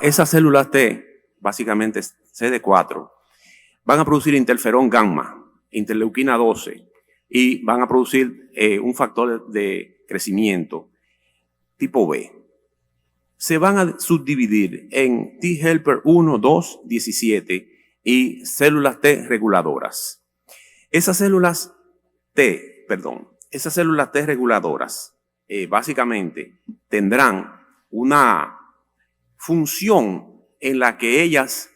esas células T, básicamente CD4, van a producir interferón gamma, interleuquina 12, y van a producir un factor de crecimiento tipo B. Se van a subdividir en T helper 1, 2, 17 y células T reguladoras. Esas células T reguladoras básicamente tendrán una función en la que ellas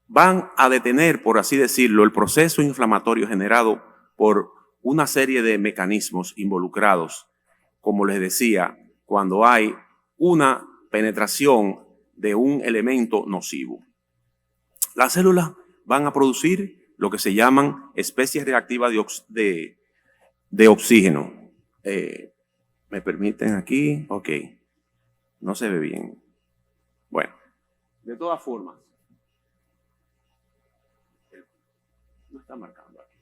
van a detener, por así decirlo, el proceso inflamatorio generado por una serie de mecanismos involucrados, como les decía, cuando hay una penetración de un elemento nocivo. Las células van a producir lo que se llaman especies reactivas de oxígeno. ¿Me permiten aquí? Ok. No se ve bien. Bueno, de todas formas. No está marcando aquí.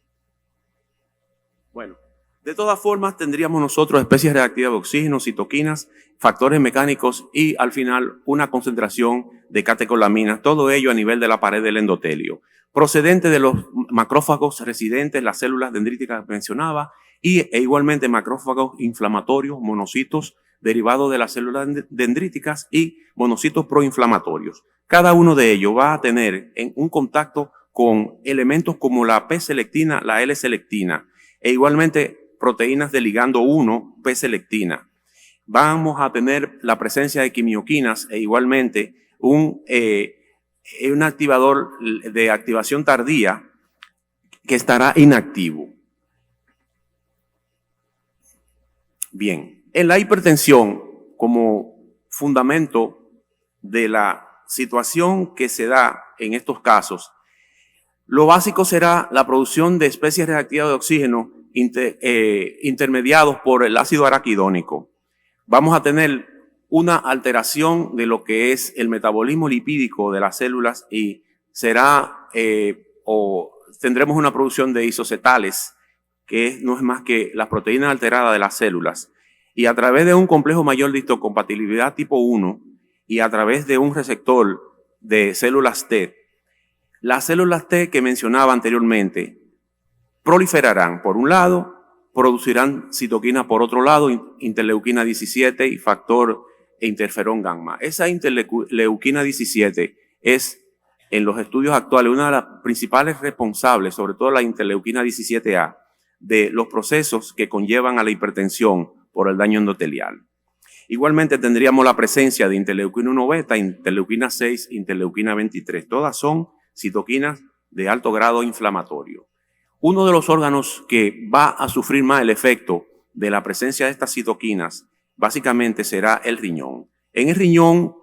Bueno, de todas formas tendríamos nosotros especies reactivas de oxígeno, citoquinas, factores mecánicos y al final una concentración de catecolaminas, todo ello a nivel de la pared del endotelio, procedente de los macrófagos residentes, las células dendríticas que mencionaba, e igualmente macrófagos inflamatorios, monocitos derivados de las células dendríticas y monocitos proinflamatorios. Cada uno de ellos va a tener un contacto con elementos como la P-selectina, la L-selectina, e igualmente proteínas de ligando 1, P-selectina. Vamos a tener la presencia de quimioquinas e igualmente un activador de activación tardía que estará inactivo. Bien, en la hipertensión, como fundamento de la situación que se da en estos casos, lo básico será la producción de especies reactivas de oxígeno intermediados por el ácido araquidónico. Vamos a tener una alteración de lo que es el metabolismo lipídico de las células y tendremos una producción de isocetales, que no es más que las proteínas alteradas de las células. Y a través de un complejo mayor de histocompatibilidad tipo 1 y a través de un receptor de células T, las células T que mencionaba anteriormente proliferarán por un lado, producirán citoquina por otro lado, interleuquina 17 y factor e interferón gamma. Esa interleuquina 17 es, en los estudios actuales, una de las principales responsables, sobre todo la interleuquina 17A, de los procesos que conllevan a la hipertensión por el daño endotelial. Igualmente tendríamos la presencia de interleuquina 1 beta, interleuquina 6, interleuquina 23. Todas son citoquinas de alto grado inflamatorio. Uno de los órganos que va a sufrir más el efecto de la presencia de estas citoquinas básicamente será el riñón. En el riñón,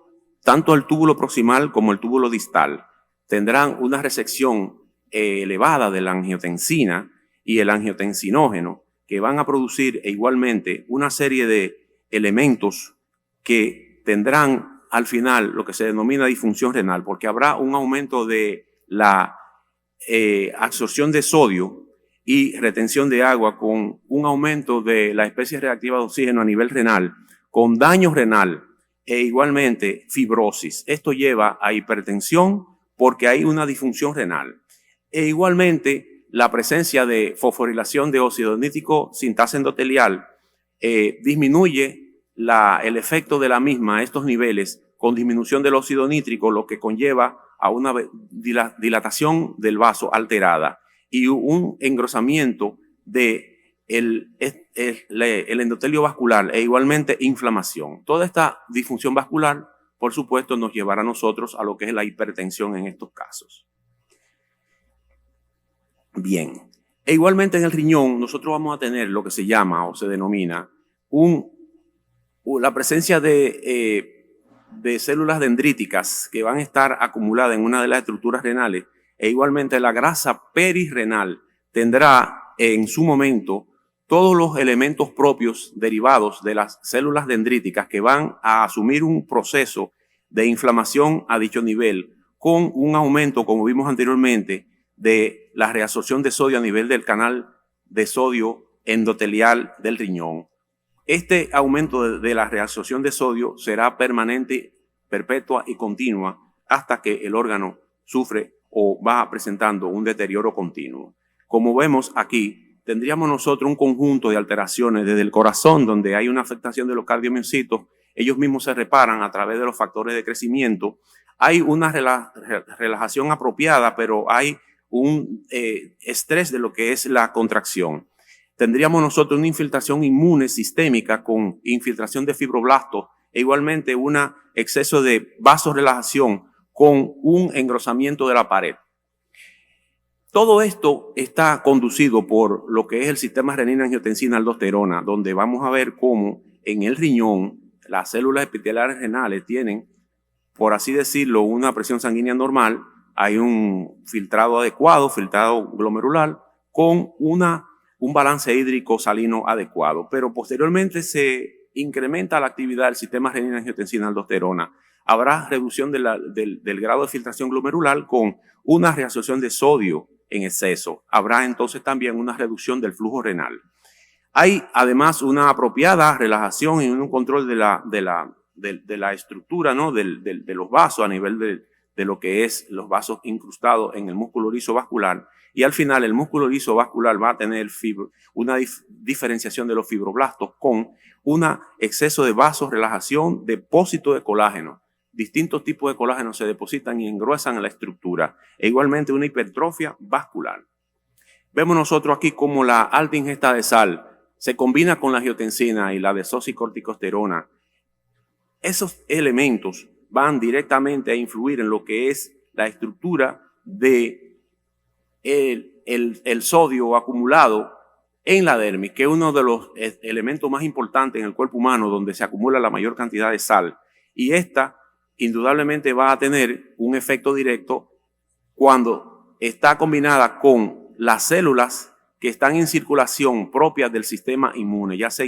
tanto el túbulo proximal como el túbulo distal tendrán una resección elevada de la angiotensina y el angiotensinógeno, que van a producir igualmente una serie de elementos que tendrán al final lo que se denomina disfunción renal, porque habrá un aumento de la absorción de sodio y retención de agua con un aumento de la especie reactiva de oxígeno a nivel renal, con daño renal e igualmente fibrosis. Esto lleva a hipertensión porque hay una disfunción renal. E igualmente la presencia de fosforilación de óxido nítrico sintasa endotelial disminuye el efecto de la misma a estos niveles con disminución del óxido nítrico, lo que conlleva a una dilatación del vaso alterada y un engrosamiento del endotelio vascular e igualmente inflamación. Toda esta disfunción vascular, por supuesto, nos llevará a nosotros a lo que es la hipertensión en estos casos. Bien, e igualmente en el riñón nosotros vamos a tener lo que se llama o se denomina la presencia de células dendríticas que van a estar acumuladas en una de las estructuras renales e igualmente la grasa perirrenal tendrá en su momento todos los elementos propios derivados de las células dendríticas que van a asumir un proceso de inflamación a dicho nivel con un aumento, como vimos anteriormente, de la reabsorción de sodio a nivel del canal de sodio endotelial del riñón. Este aumento de la reabsorción de sodio será permanente perpetua y continua hasta que el órgano sufre o va presentando un deterioro continuo. Como vemos aquí, tendríamos nosotros un conjunto de alteraciones desde el corazón, donde hay una afectación de los cardiomiocitos, ellos mismos se reparan a través de los factores de crecimiento. Hay una relajación apropiada, pero hay un estrés de lo que es la contracción. Tendríamos nosotros una infiltración inmune sistémica con infiltración de fibroblastos e igualmente un exceso de vasorelajación con un engrosamiento de la pared. Todo esto está conducido por lo que es el sistema renina-angiotensina-aldosterona, donde vamos a ver cómo en el riñón las células epiteliales renales tienen, por así decirlo, una presión sanguínea normal, hay un filtrado adecuado, filtrado glomerular, con un balance hídrico salino adecuado, pero posteriormente se incrementa la actividad del sistema renina-angiotensina-aldosterona. Habrá reducción del grado de filtración glomerular con una reabsorción de sodio en exceso. Habrá entonces también una reducción del flujo renal. Hay además una apropiada relajación y un control de la estructura, ¿no? de los vasos a nivel de lo que es los vasos incrustados en el músculo liso vascular. Y al final el músculo liso vascular va a tener una diferenciación de los fibroblastos con un exceso de vasorelajación, depósito de colágeno. Distintos tipos de colágeno se depositan y engruesan la estructura. E igualmente una hipertrofia vascular. Vemos nosotros aquí cómo la alta ingesta de sal se combina con la angiotensina y la desoxicorticosterona. Esos elementos van directamente a influir en lo que es la estructura de el sodio acumulado en la dermis, que es uno de los elementos más importantes en el cuerpo humano donde se acumula la mayor cantidad de sal. Y esta indudablemente va a tener un efecto directo cuando está combinada con las células que están en circulación propias del sistema inmune, ya sea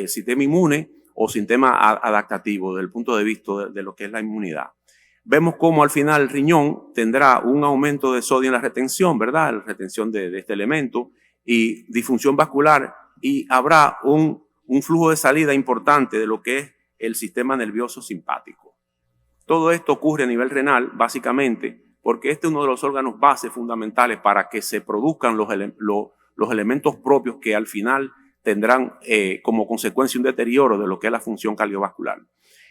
sistema inmune o sistema adaptativo desde el punto de vista de lo que es la inmunidad. Vemos cómo al final el riñón tendrá un aumento de sodio en la retención, ¿verdad? La retención de este elemento y disfunción vascular, y habrá un flujo de salida importante de lo que es el sistema nervioso simpático. Todo esto ocurre a nivel renal, básicamente, porque este es uno de los órganos base fundamentales para que se produzcan los elementos propios que al final tendrán como consecuencia un deterioro de lo que es la función cardiovascular.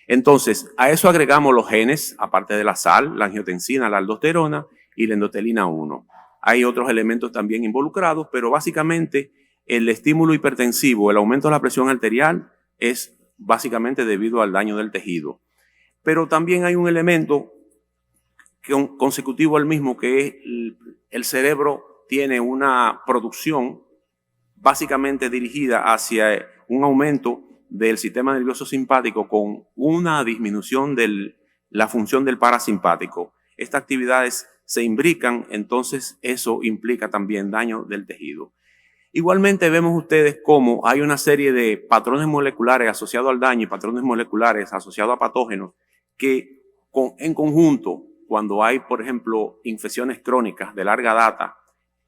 Entonces, a eso agregamos los genes, aparte de la sal, la angiotensina, la aldosterona y la endotelina 1. Hay otros elementos también involucrados, pero básicamente el estímulo hipertensivo, el aumento de la presión arterial, es básicamente debido al daño del tejido. Pero también hay un elemento consecutivo al mismo, que es el cerebro tiene una producción básicamente dirigida hacia un aumento del sistema nervioso simpático con una disminución de la función del parasimpático. Estas actividades se imbrican, entonces eso implica también daño del tejido. Igualmente vemos ustedes cómo hay una serie de patrones moleculares asociados al daño y patrones moleculares asociados a patógenos que en conjunto, cuando hay, por ejemplo, infecciones crónicas de larga data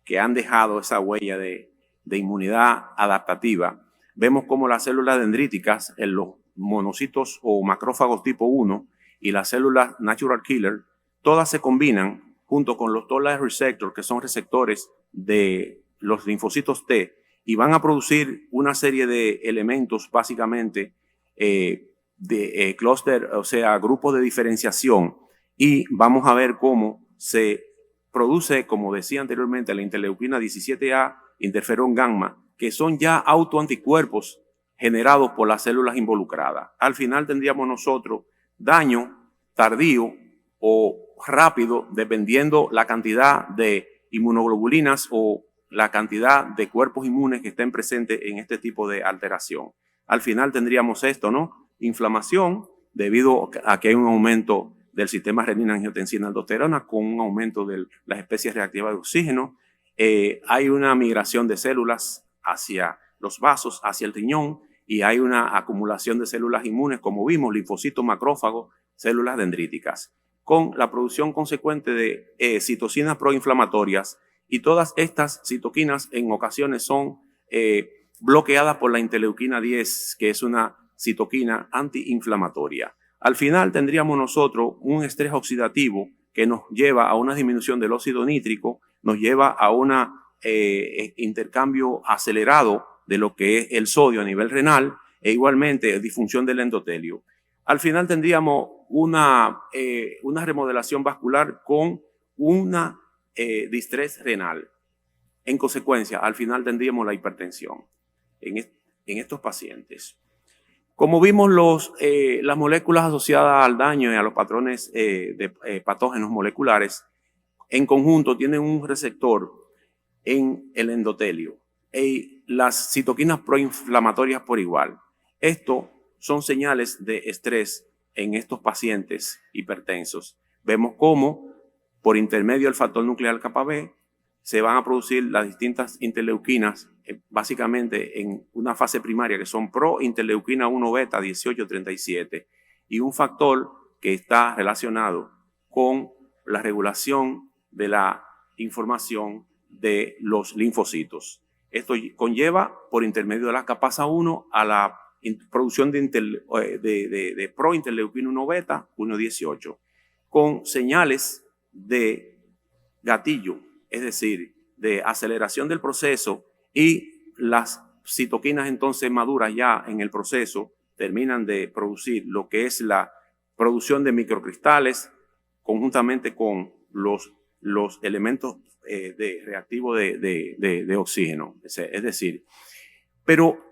que han dejado esa huella de inmunidad adaptativa, vemos cómo las células dendríticas en los monocitos o macrófagos tipo 1 y las células natural killer, todas se combinan junto con los Toll-like receptors, que son receptores de los linfocitos T, y van a producir una serie de elementos básicamente de clúster, o sea, grupos de diferenciación, y vamos a ver cómo se produce, como decía anteriormente, la interleuquina 17A, interferón gamma, que son ya autoanticuerpos generados por las células involucradas. Al final tendríamos nosotros daño tardío o rápido, dependiendo la cantidad de inmunoglobulinas o la cantidad de cuerpos inmunes que estén presentes en este tipo de alteración. Al final tendríamos esto, ¿no? Inflamación debido a que hay un aumento del sistema renina-angiotensina-aldosterona con un aumento de las especies reactivas de oxígeno. Hay una migración de células hacia los vasos, hacia el riñón, y hay una acumulación de células inmunes, como vimos, linfocitos, macrófagos, células dendríticas, con la producción consecuente de citocinas proinflamatorias, y todas estas citoquinas en ocasiones son bloqueadas por la interleuquina 10, que es una citoquina antiinflamatoria. Al final tendríamos nosotros un estrés oxidativo que nos lleva a una disminución del óxido nítrico, nos lleva a un intercambio acelerado de lo que es el sodio a nivel renal e igualmente disfunción del endotelio. Al final tendríamos una remodelación vascular con una distrés renal. En consecuencia, al final tendríamos la hipertensión en estos pacientes. Como vimos, las moléculas asociadas al daño y a los patrones de patógenos moleculares en conjunto tienen un receptor en el endotelio y las citoquinas proinflamatorias por igual. Esto son señales de estrés en estos pacientes hipertensos. Vemos cómo por intermedio del factor nuclear kappa B se van a producir las distintas interleuquinas, básicamente en una fase primaria, que son prointerleuquina 1 beta 18-37, y un factor que está relacionado con la regulación de la información de los linfocitos. Esto conlleva, por intermedio de la capasa 1, a la producción de prointerleuquina 1 beta 1-18, con señales de gatillo, es decir, de aceleración del proceso, y las citoquinas entonces maduras ya en el proceso terminan de producir lo que es la producción de microcristales conjuntamente con los elementos reactivos de oxígeno. Es decir, pero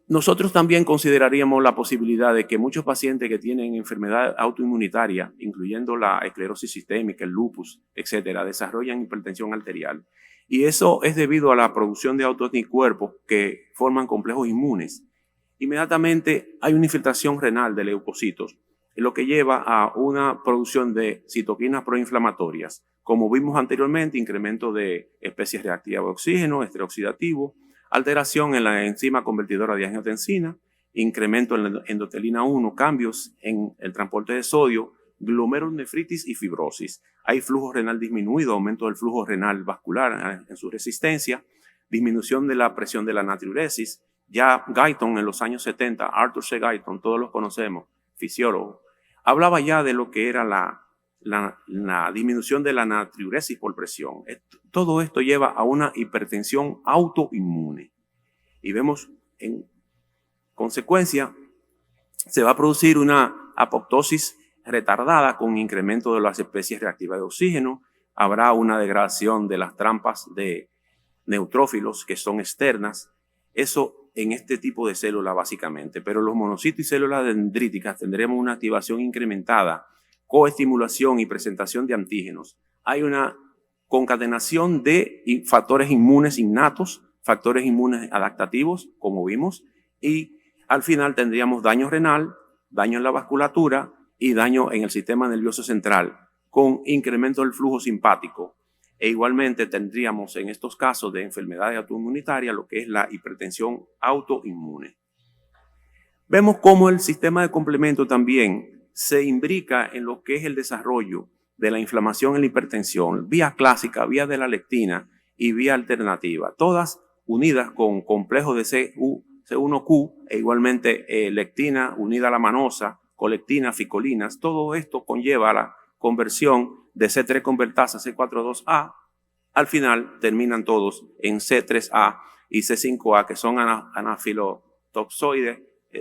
nosotros también consideraríamos la posibilidad de que muchos pacientes que tienen enfermedad autoinmunitaria, incluyendo la esclerosis sistémica, el lupus, etcétera, desarrollan hipertensión arterial. Y eso es debido a la producción de autoanticuerpos que forman complejos inmunes. Inmediatamente hay una infiltración renal de leucocitos, lo que lleva a una producción de citoquinas proinflamatorias. Como vimos anteriormente, incremento de especies reactivas de oxígeno, estrés oxidativo, alteración en la enzima convertidora de angiotensina, incremento en la endotelina 1, cambios en el transporte de sodio, glomerulonefritis y fibrosis. Hay flujo renal disminuido, aumento del flujo renal vascular en su resistencia, disminución de la presión de la natriuresis. Ya Guyton en los años 70, Arthur C. Guyton, todos los conocemos, fisiólogo, hablaba ya de lo que era la disminución de la natriuresis por presión. Todo esto lleva a una hipertensión autoinmune. Y vemos en consecuencia se va a producir una apoptosis retardada con incremento de las especies reactivas de oxígeno. Habrá una degradación de las trampas de neutrófilos que son externas. Eso en este tipo de células básicamente. Pero los monocitos y células dendríticas tendremos una activación incrementada, coestimulación y presentación de antígenos. Hay una concatenación de factores inmunes innatos, factores inmunes adaptativos, como vimos, y al final tendríamos daño renal, daño en la vasculatura y daño en el sistema nervioso central, con incremento del flujo simpático. E igualmente tendríamos en estos casos de enfermedades autoinmunitarias lo que es la hipertensión autoinmune. Vemos cómo el sistema de complemento también se imbrica en lo que es el desarrollo de la inflamación en la hipertensión, vía clásica, vía de la lectina y vía alternativa, todas unidas con complejos de C1Q e igualmente lectina unida a la manosa, colectina, ficolinas. Todo esto conlleva la conversión de C3 convertasa a C4,2A. Al final terminan todos en C3A y C5A, que son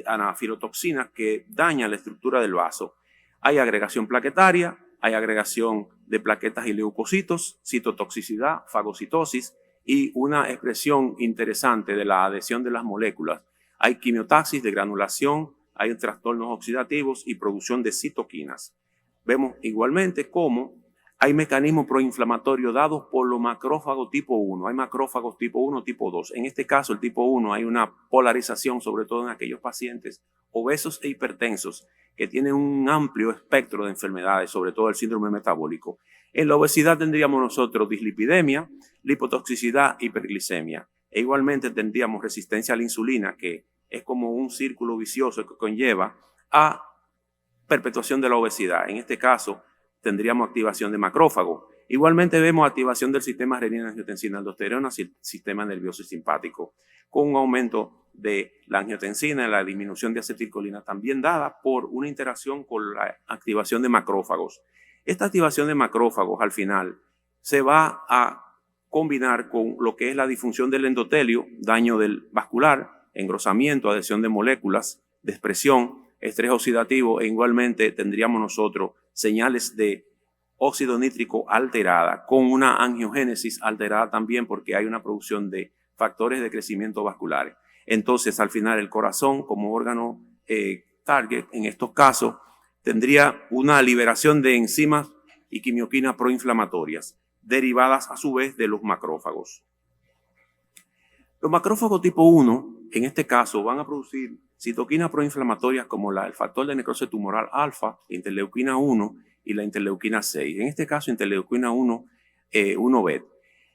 anafilotoxinas que dañan la estructura del vaso. Hay agregación plaquetaria, hay agregación de plaquetas y leucocitos, citotoxicidad, fagocitosis y una expresión interesante de la adhesión de las moléculas. Hay quimiotaxis de granulación, hay trastornos oxidativos y producción de citoquinas. Vemos igualmente cómo hay mecanismos proinflamatorios dados por los macrófagos tipo 1. Hay macrófagos tipo 1, tipo 2. En este caso, el tipo 1, hay una polarización, sobre todo en aquellos pacientes obesos e hipertensos que tienen un amplio espectro de enfermedades, sobre todo el síndrome metabólico. En la obesidad tendríamos nosotros dislipidemia, lipotoxicidad, hiperglicemia. E igualmente tendríamos resistencia a la insulina, que es como un círculo vicioso que conlleva a perpetuación de la obesidad. En este caso, tendríamos activación de macrófagos. Igualmente vemos activación del sistema renina-angiotensina-aldosterona, sistema nervioso y simpático, con un aumento de la angiotensina y la disminución de acetilcolina, también dada por una interacción con la activación de macrófagos. Esta activación de macrófagos al final se va a combinar con lo que es la disfunción del endotelio, daño del vascular, engrosamiento, adhesión de moléculas, despresión, estrés oxidativo, e igualmente tendríamos nosotros señales de óxido nítrico alterada, con una angiogénesis alterada también porque hay una producción de factores de crecimiento vasculares. Entonces, al final, el corazón como órgano target, en estos casos, tendría una liberación de enzimas y quimioquinas proinflamatorias, derivadas a su vez de los macrófagos. Los macrófagos tipo 1, en este caso, van a producir citoquinas proinflamatorias como el factor de necrosis tumoral alfa, interleuquina 1 y la interleuquina 6. En este caso, interleuquina 1, 1 beta.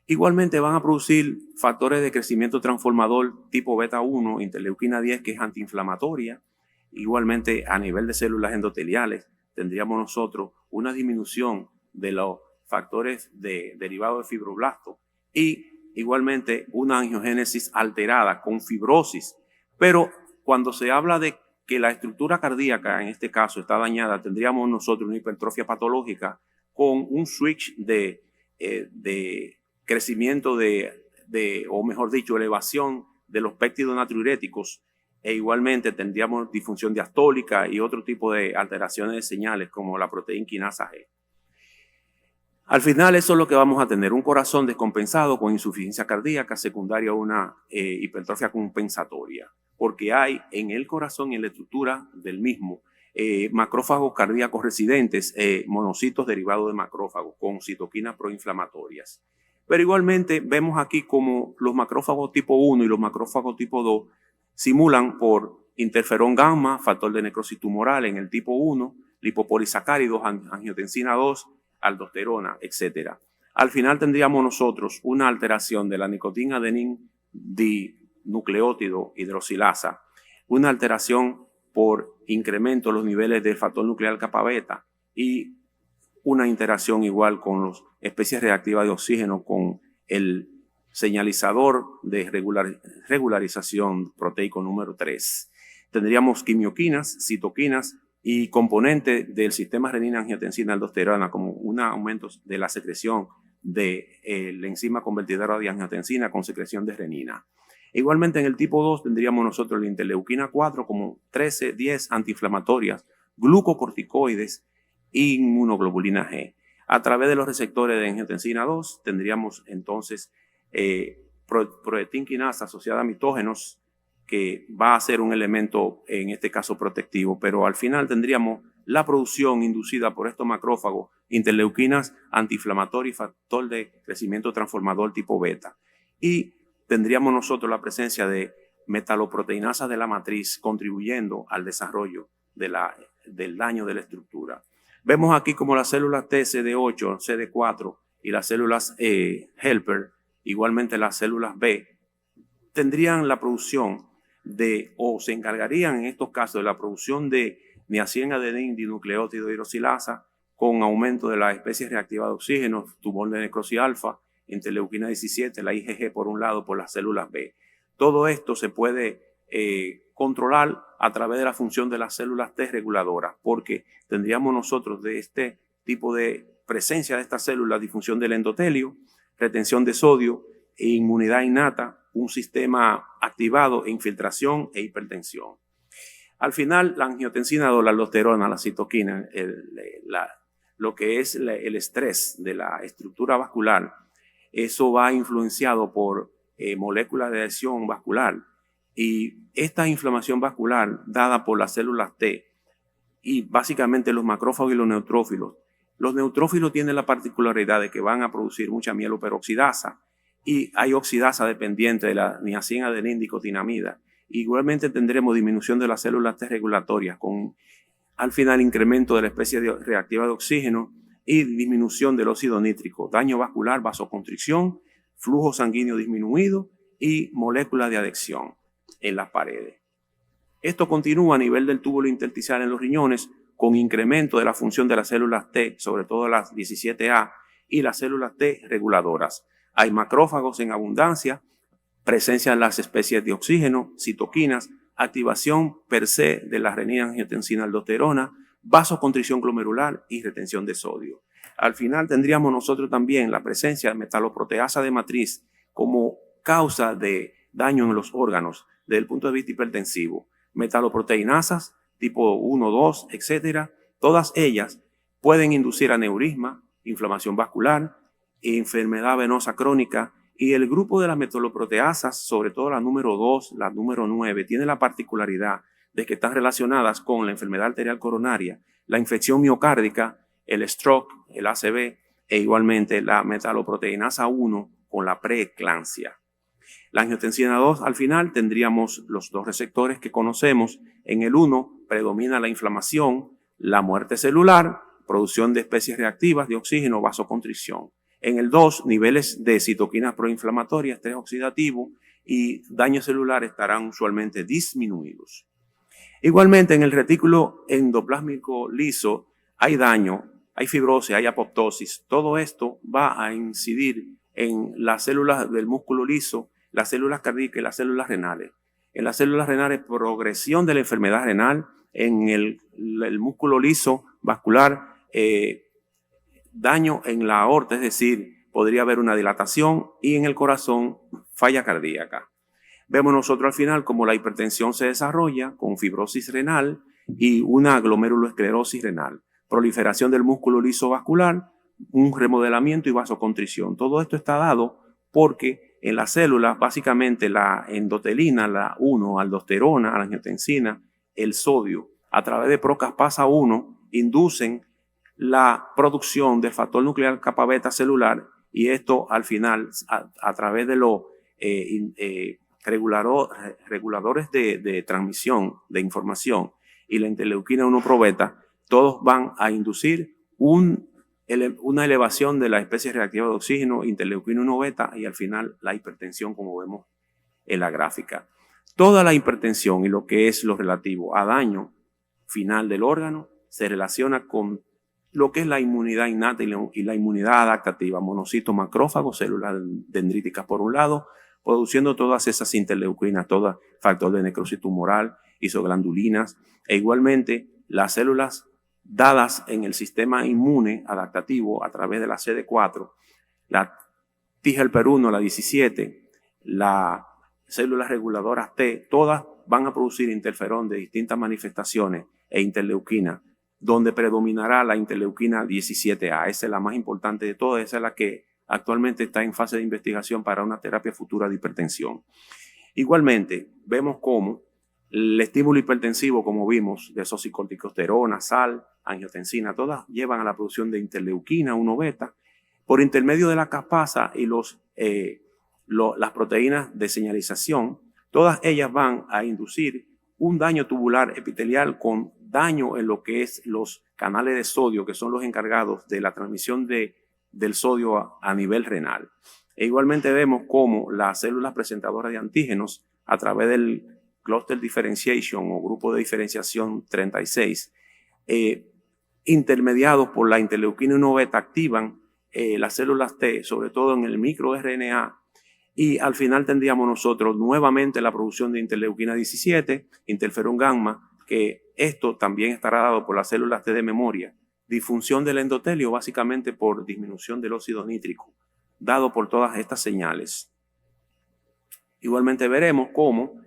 Igualmente van a producir factores de crecimiento transformador tipo beta 1, interleuquina 10, que es antiinflamatoria. Igualmente, a nivel de células endoteliales, tendríamos nosotros una disminución de los factores derivados de fibroblastos y igualmente una angiogénesis alterada con fibrosis. Pero cuando se habla de que la estructura cardíaca, en este caso, está dañada, tendríamos nosotros una hipertrofia patológica con un switch de crecimiento o mejor dicho, elevación de los péptidos natriuréticos, e igualmente tendríamos disfunción diastólica y otro tipo de alteraciones de señales como la proteína quinasa G. Al final eso es lo que vamos a tener, un corazón descompensado con insuficiencia cardíaca secundaria a una hipertrofia compensatoria, porque hay en el corazón y en la estructura del mismo macrófagos cardíacos residentes, monocitos derivados de macrófagos con citoquinas proinflamatorias. Pero igualmente vemos aquí como los macrófagos tipo 1 y los macrófagos tipo 2 simulan por interferón gamma, factor de necrosis tumoral en el tipo 1, lipopolisacáridos, angiotensina 2, aldosterona, etc. Al final tendríamos nosotros una alteración de la nicotina adenin dinucleótido hidroxilasa, una alteración por incremento de los niveles del factor nuclear kappa beta y una interacción igual con las especies reactivas de oxígeno con el señalizador de regularización proteico número 3. Tendríamos quimioquinas, citoquinas y componentes del sistema renina-angiotensina-aldosterona como un aumento de la secreción de la enzima convertidora de angiotensina con secreción de renina. Igualmente en el tipo 2 tendríamos nosotros la interleuquina 4 como 13, 10 antiinflamatorias, glucocorticoides e inmunoglobulina G. A través de los receptores de angiotensina 2 tendríamos entonces proteína quinasa asociada a mitógenos, que va a ser un elemento, en este caso, protectivo, pero al final tendríamos la producción inducida por estos macrófagos, interleuquinas antiinflamatorias y factor de crecimiento transformador tipo beta. Y tendríamos nosotros la presencia de metaloproteinasas de la matriz contribuyendo al desarrollo del daño de la estructura. Vemos aquí como las células T, CD8, CD4 y las células helper, igualmente las células B, tendrían la producción o se encargarían en estos casos de la producción de niacin-adenin dinucleótido hidroxilasa con aumento de las especies reactivas de oxígeno, tumor de necrosis alfa, interleuquina 17, la IgG por un lado, por las células B. Todo esto se puede controlar a través de la función de las células T reguladoras, porque tendríamos nosotros de este tipo de presencia de estas células, disfunción del endotelio, retención de sodio, inmunidad innata, un sistema activado, infiltración e hipertensión. Al final, la angiotensina 2, la aldosterona, la citoquina, lo que es el estrés de la estructura vascular, eso va influenciado por moléculas de adhesión vascular, y esta inflamación vascular dada por las células T y básicamente los macrófagos y los neutrófilos. Los neutrófilos tienen la particularidad de que van a producir mucha mieloperoxidasa y hay oxidasa dependiente de la niacin-adenin dicotinamida. Igualmente tendremos disminución de las células T regulatorias con al final incremento de la especie reactiva de oxígeno y disminución del óxido nítrico, daño vascular, vasoconstricción, flujo sanguíneo disminuido y moléculas de adhesión en las paredes. Esto continúa a nivel del túbulo intersticial en los riñones con incremento de la función de las células T, sobre todo las 17A, y las células T reguladoras. Hay macrófagos en abundancia, presencia de las especies de oxígeno, citoquinas, activación per se de la renina-angiotensina-aldosterona, vasoconstricción glomerular y retención de sodio. Al final tendríamos nosotros también la presencia de metaloproteasa de matriz como causa de daño en los órganos desde el punto de vista hipertensivo. Metaloproteinasas tipo 1, 2, etcétera, todas ellas pueden inducir aneurisma, inflamación vascular, enfermedad venosa crónica, y el grupo de las metaloproteasas, sobre todo la número 2, la número 9, tiene la particularidad de que están relacionadas con la enfermedad arterial coronaria, la infección miocárdica, el stroke, el ACV, e igualmente la metaloproteinasa 1 con la preeclampsia. La angiotensina 2, al final tendríamos los dos receptores que conocemos. En el 1 predomina la inflamación, la muerte celular, producción de especies reactivas de oxígeno, vasoconstricción. En el 2, niveles de citoquinas proinflamatorias, estrés oxidativo y daño celular estarán usualmente disminuidos. Igualmente, en el retículo endoplásmico liso hay daño, hay fibrosis, hay apoptosis. Todo esto va a incidir en las células del músculo liso, las células cardíacas y las células renales. En las células renales, progresión de la enfermedad renal. En el músculo liso vascular, daño en la aorta, es decir, podría haber una dilatación, y en el corazón, falla cardíaca. Vemos nosotros al final cómo la hipertensión se desarrolla con fibrosis renal y una glomerulosclerosis renal, proliferación del músculo liso vascular, un remodelamiento y vasoconstricción. Todo esto está dado porque en las células, básicamente la endotelina, la 1, aldosterona, la angiotensina, el sodio, a través de procaspasa 1, inducen la producción del factor nuclear kappa beta celular, y esto al final, a través de los reguladores de transmisión de información y la interleuquina 1 pro beta, todos van a inducir una elevación de la especie reactiva de oxígeno, interleuquina 1 beta, y al final la hipertensión, como vemos en la gráfica. Toda la hipertensión y lo que es lo relativo a daño final del órgano se relaciona con lo que es la inmunidad innata y la inmunidad adaptativa, monocitos, macrófagos, células dendríticas por un lado, produciendo todas esas interleuquinas, todo factor de necrosis tumoral, isoglandulinas, e igualmente las células dadas en el sistema inmune adaptativo a través de la CD4, la TGLP1, la 17, las células reguladoras T, todas van a producir interferón de distintas manifestaciones e interleuquina, donde predominará la interleuquina 17A. Esa es la más importante de todas, esa es la que actualmente está en fase de investigación para una terapia futura de hipertensión. Igualmente, vemos cómo el estímulo hipertensivo, como vimos, de desoxicorticosterona, sal, angiotensina, todas llevan a la producción de interleuquina 1 beta por intermedio de la caspasa y las proteínas de señalización. Todas ellas van a inducir un daño tubular epitelial con daño en lo que es los canales de sodio, que son los encargados de la transmisión del sodio a nivel renal. E igualmente vemos cómo las células presentadoras de antígenos, a través del Cluster Differentiation o grupo de diferenciación 36, intermediados por la interleuquina 1 beta, activan las células T, sobre todo en el microRNA, y al final tendríamos nosotros nuevamente la producción de interleuquina 17, interferón gamma, que esto también estará dado por las células T de memoria, disfunción del endotelio básicamente por disminución del óxido nítrico, dado por todas estas señales. Igualmente veremos cómo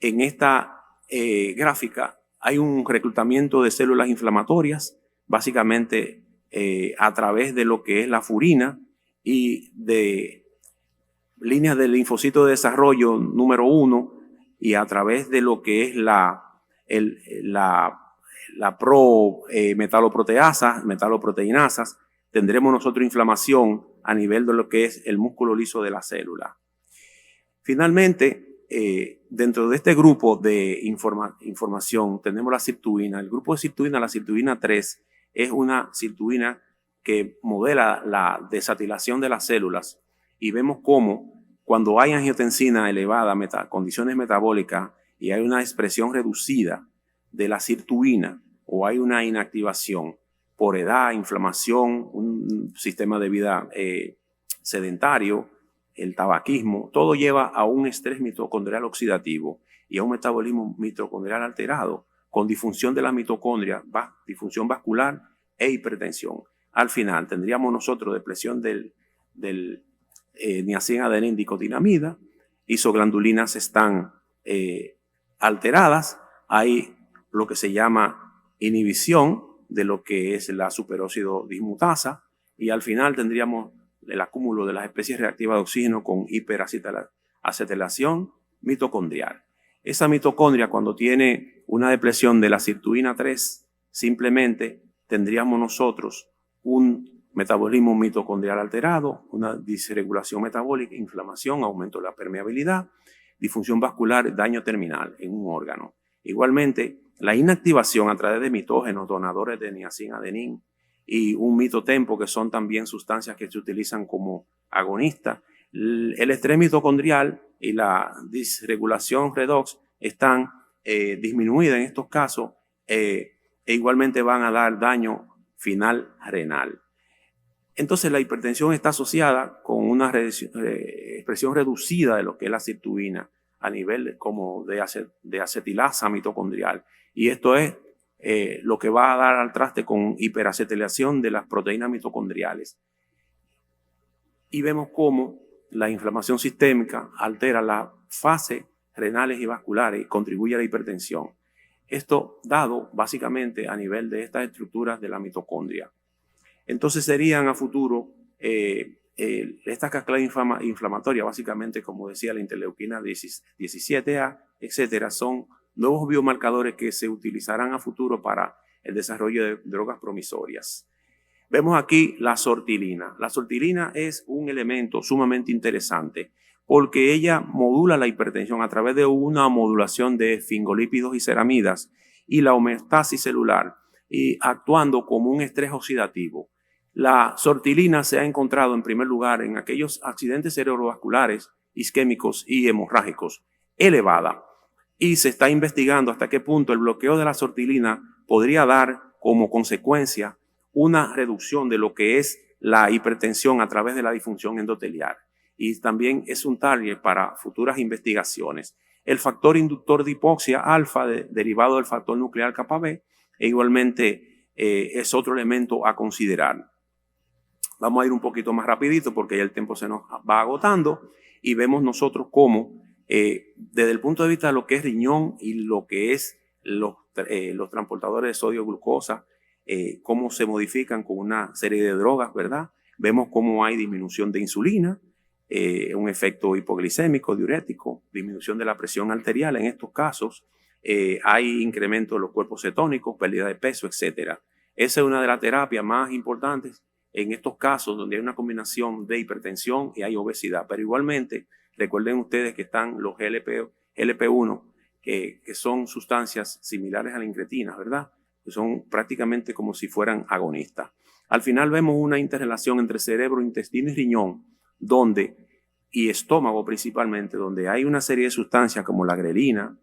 en esta gráfica hay un reclutamiento de células inflamatorias, básicamente a través de lo que es la furina y de líneas del linfocito de desarrollo número 1, y a través de lo que es la metaloproteinasas, tendremos nosotros inflamación a nivel de lo que es el músculo liso de la célula. Finalmente, dentro de este grupo de información tenemos la sirtuina. El grupo de sirtuina, la sirtuina 3, es una sirtuina que modela la desatilación de las células, y vemos cómo cuando hay angiotensina elevada, condiciones metabólicas, y hay una expresión reducida de la sirtuina o hay una inactivación, por edad, inflamación, un sistema de vida sedentario, el tabaquismo, todo lleva a un estrés mitocondrial oxidativo y a un metabolismo mitocondrial alterado, con disfunción de la mitocondria, disfunción vascular e hipertensión. Al final tendríamos nosotros depresión del niacin-adenin dicotinamida, isoglandulinas están alteradas, hay lo que se llama inhibición de lo que es la superóxido dismutasa y al final tendríamos el acúmulo de las especies reactivas de oxígeno con hiperacetilación mitocondrial. Esa mitocondria, cuando tiene una depresión de la sirtuina 3, simplemente tendríamos nosotros un metabolismo mitocondrial alterado, una disregulación metabólica, inflamación, aumento de la permeabilidad, disfunción vascular, daño terminal en un órgano. Igualmente, la inactivación a través de mitógenos donadores de niacin-adenin y un mitotempo, que son también sustancias que se utilizan como agonistas, el estrés mitocondrial y la disregulación redox están disminuidas en estos casos e igualmente van a dar daño final renal. Entonces la hipertensión está asociada con una expresión reducida de lo que es la sirtuina a nivel como de acetilasa mitocondrial. Y esto es lo que va a dar al traste con hiperacetilación de las proteínas mitocondriales. Y vemos cómo la inflamación sistémica altera las fases renales y vasculares y contribuye a la hipertensión. Esto dado básicamente a nivel de estas estructuras de la mitocondria. Entonces serían a futuro esta cascada inflamatoria, básicamente, como decía, la interleuquina 17A, etcétera, son nuevos biomarcadores que se utilizarán a futuro para el desarrollo de drogas promisorias. Vemos aquí la sortilina. La sortilina es un elemento sumamente interesante porque ella modula la hipertensión a través de una modulación de esfingolípidos y ceramidas y la homeostasis celular, y actuando como un estrés oxidativo. La sortilina se ha encontrado en primer lugar en aquellos accidentes cerebrovasculares, isquémicos y hemorrágicos elevada, y se está investigando hasta qué punto el bloqueo de la sortilina podría dar como consecuencia una reducción de lo que es la hipertensión a través de la disfunción endotelial, y también es un target para futuras investigaciones. El factor inductor de hipoxia alfa derivado del factor nuclear kappa B igualmente es otro elemento a considerar. Vamos a ir un poquito más rapidito porque ya el tiempo se nos va agotando y vemos nosotros cómo desde el punto de vista de lo que es riñón y lo que es los transportadores de sodio-glucosa, cómo se modifican con una serie de drogas, ¿verdad? Vemos cómo hay disminución de insulina, un efecto hipoglicémico, diurético, disminución de la presión arterial en estos casos, hay incremento de los cuerpos cetónicos, pérdida de peso, etc. Esa es una de las terapias más importantes en estos casos donde hay una combinación de hipertensión y hay obesidad. Pero igualmente, recuerden ustedes que están los GLP-1, que son sustancias similares a la incretina, ¿verdad? Que son prácticamente como si fueran agonistas. Al final vemos una interrelación entre cerebro, intestino y riñón, y estómago principalmente, donde hay una serie de sustancias como la grelina,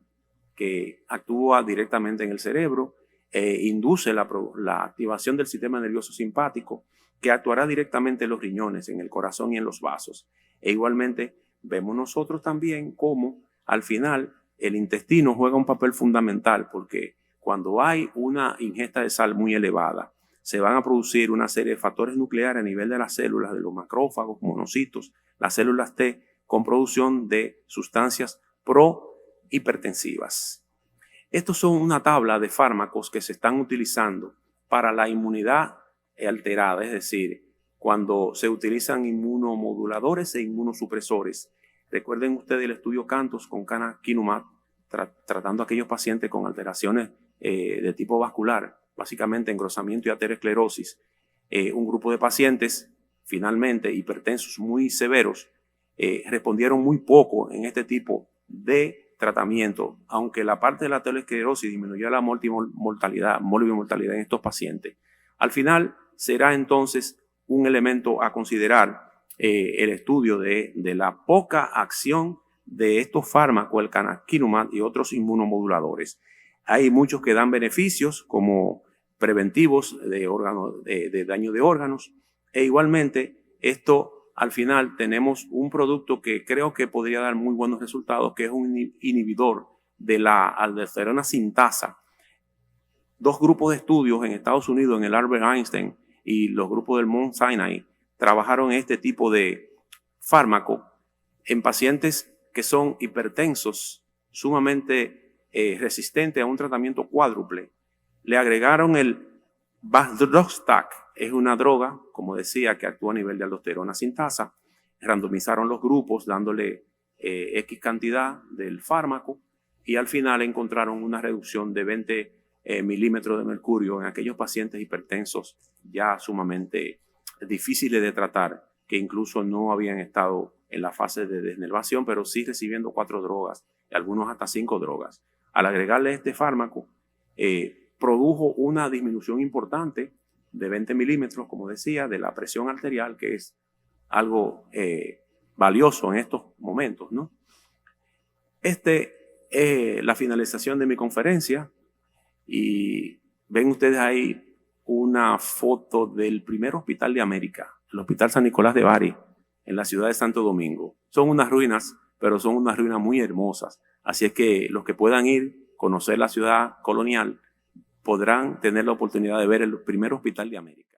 que actúa directamente en el cerebro, induce la activación del sistema nervioso simpático, que actuará directamente en los riñones, en el corazón y en los vasos. E igualmente vemos nosotros también cómo al final el intestino juega un papel fundamental, porque cuando hay una ingesta de sal muy elevada, se van a producir una serie de factores nucleares a nivel de las células, de los macrófagos, monocitos, las células T, con producción de sustancias prohipertensivas. Estos son una tabla de fármacos que se están utilizando para la inmunidad alterada, es decir, cuando se utilizan inmunomoduladores e inmunosupresores. Recuerden ustedes el estudio Cantos con canakinumab, tratando a aquellos pacientes con alteraciones de tipo vascular, básicamente engrosamiento y aterosclerosis. Un grupo de pacientes, finalmente hipertensos muy severos, respondieron muy poco en este tipo de tratamiento, aunque la parte de la aterosclerosis disminuyó la morbilidad en estos pacientes. Al final será entonces un elemento a considerar el estudio de la poca acción de estos fármacos, el canakinumab y otros inmunomoduladores. Hay muchos que dan beneficios, como preventivos de daño de órganos. E igualmente, esto al final tenemos un producto que creo que podría dar muy buenos resultados, que es un inhibidor de la aldosterona sintasa. Dos grupos de estudios en Estados Unidos, en el Albert Einstein y los grupos del Mount Sinai, trabajaron este tipo de fármaco en pacientes que son hipertensos, sumamente resistentes a un tratamiento cuádruple. Le agregaron el Baxdrostat, es una droga, como decía, que actúa a nivel de aldosterona sintasa. Randomizaron los grupos dándole X cantidad del fármaco y al final encontraron una reducción de 20 milímetros de mercurio en aquellos pacientes hipertensos ya sumamente difíciles de tratar, que incluso no habían estado en la fase de desnervación, pero sí recibiendo 4 drogas, y algunos hasta 5 drogas. Al agregarle este fármaco, produjo una disminución importante de 20 milímetros, como decía, de la presión arterial, que es algo valioso en estos momentos, ¿no? La finalización de mi conferencia, y ven ustedes ahí una foto del primer hospital de América, el Hospital San Nicolás de Bari, en la ciudad de Santo Domingo. Son unas ruinas, pero son unas ruinas muy hermosas. Así es que los que puedan ir, conocer la ciudad colonial, podrán tener la oportunidad de ver el primer hospital de América.